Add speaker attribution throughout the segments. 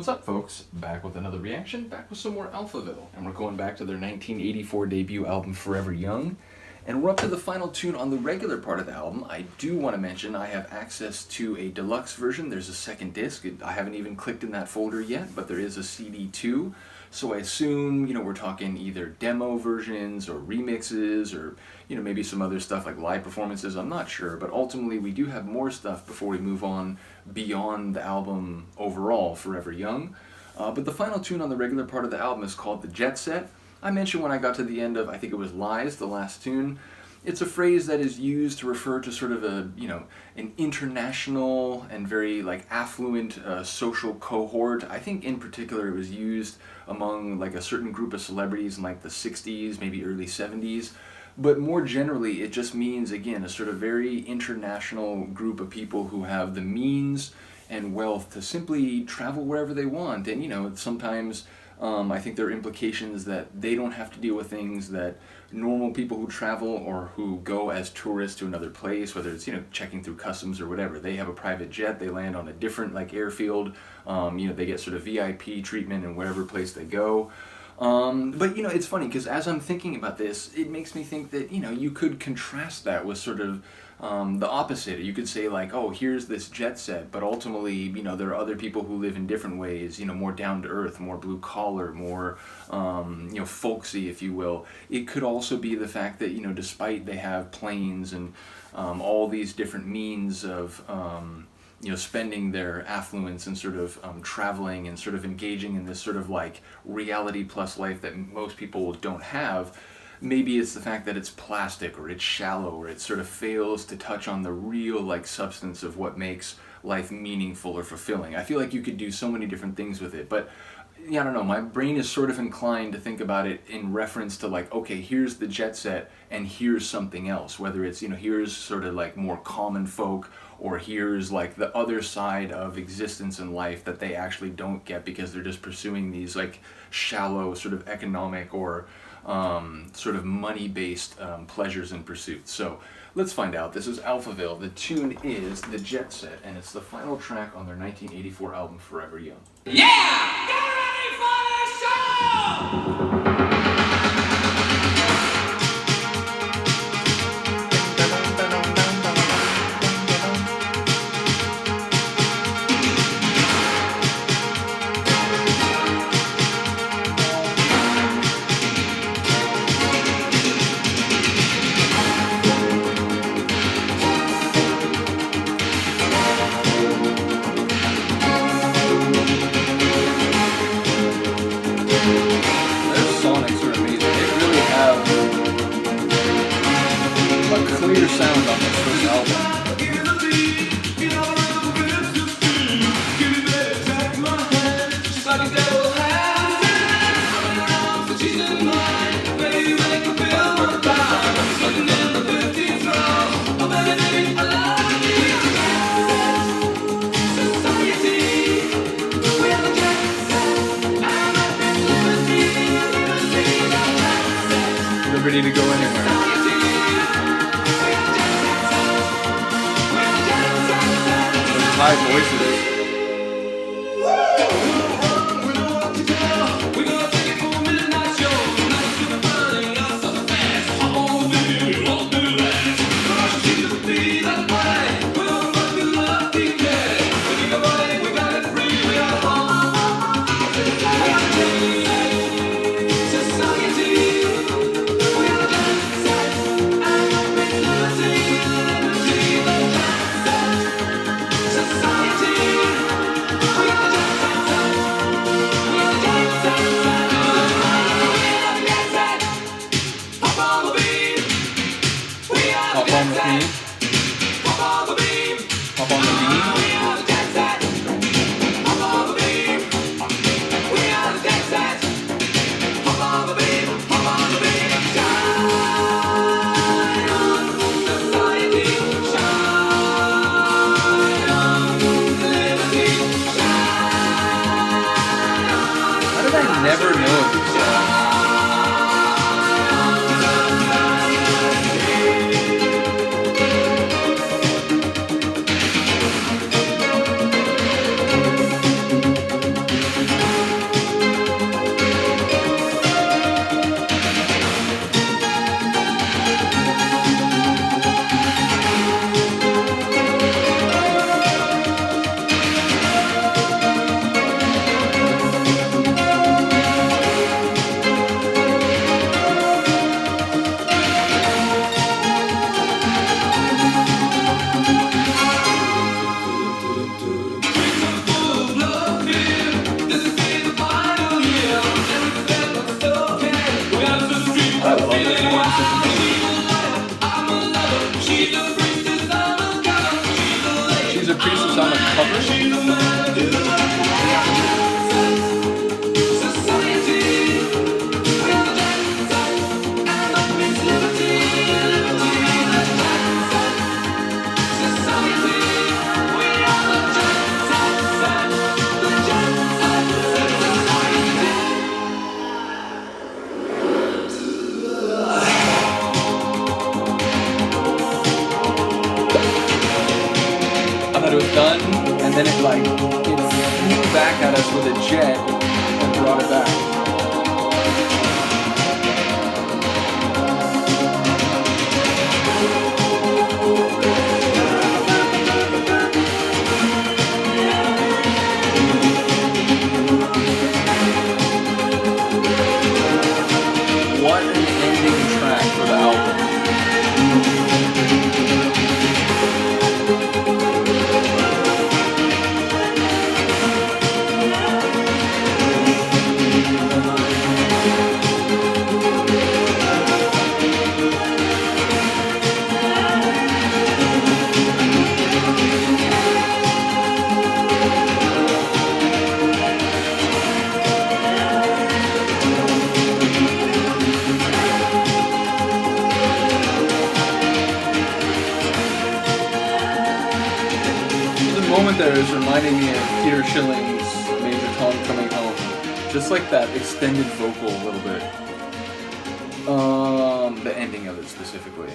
Speaker 1: What's up, folks? Back with another reaction, back with some more Alphaville. And we're going back to their 1984 debut album, Forever Young. And we're up to the final tune on the regular part of the album. I do want to mention I have access to a deluxe version. There's a second disc. I haven't even clicked in that folder yet, but there is a CD too. So I assume, we're talking either demo versions or remixes or, maybe some other stuff like live performances. I'm not sure, but ultimately we do have more stuff before we move on beyond the album overall, Forever Young. But the final tune on the regular part of the album is called the Jet Set. I mentioned when I got to the end of, I think it was Lies, the last tune. It's a phrase that is used to refer to sort of an international and very affluent social cohort. I think in particular it was used among a certain group of celebrities in the 60s, maybe early 70s. But more generally, it just means, again, a sort of very international group of people who have the means and wealth to simply travel wherever they want. And, sometimes I think there are implications that they don't have to deal with things that normal people who travel or who go as tourists to another place, whether it's, checking through customs or whatever. They have a private jet, they land on a different airfield, they get sort of VIP treatment in wherever place they go. But it's funny because as I'm thinking about this, it makes me think that, you could contrast that with sort of the opposite. You could say oh, here's this jet set, but ultimately, there are other people who live in different ways, more down to earth, more blue collar, more, folksy, if you will. It could also be the fact that, despite they have planes and all these different means of, spending their affluence and sort of traveling and sort of engaging in this sort of reality plus life that most people don't have. Maybe it's the fact that it's plastic or it's shallow or it sort of fails to touch on the real substance of what makes life meaningful or fulfilling. I feel like you could do so many different things with it, but I don't know, my brain is sort of inclined to think about it in reference to okay, here's the jet set and here's something else, whether it's, here's sort of more common folk, or here's the other side of existence in life that they actually don't get because they're just pursuing these shallow sort of economic or sort of money-based pleasures and pursuits. So let's find out. This is Alphaville. The tune is The Jet Set, and it's the final track on their 1984 album, Forever Young.
Speaker 2: Yeah! Get ready for the show!
Speaker 1: Clear sound on this first album. They're ready to go anywhere. High voices. Hop on the beam. Hop on the beam. Hop on the beam. How did I never know these songs? at us with a jet and brought it back. What an ending track for the album. Moment there is reminding me of Peter Schilling's Major Tom Coming Home. Just like that extended vocal a little bit. The ending of it specifically.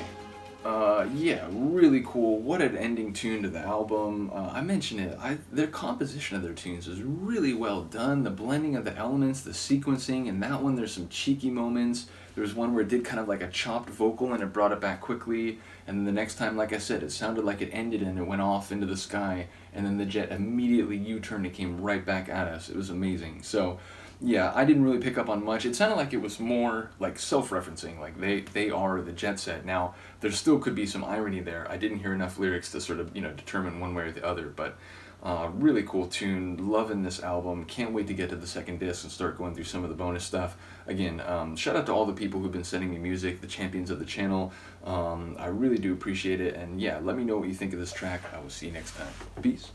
Speaker 1: Yeah, really cool. What an ending tune to the album. I mentioned it. Their composition of their tunes is really well done. The blending of the elements, the sequencing, and that one there's some cheeky moments. There was one where it did kind of like a chopped vocal and it brought it back quickly. And then the next time, like I said, it sounded like it ended and it went off into the sky. And then the jet immediately U-turned and came right back at us. It was amazing. So, yeah, I didn't really pick up on much. It sounded like it was more like self-referencing, like they are the jet set. Now, there still could be some irony there. I didn't hear enough lyrics to sort of, determine one way or the other, but really cool tune. Loving this album. Can't wait to get to the second disc and start going through some of the bonus stuff. Again, shout out to all the people who've been sending me music, the champions of the channel. I really do appreciate it, and yeah, let me know what you think of this track. I will see you next time. Peace.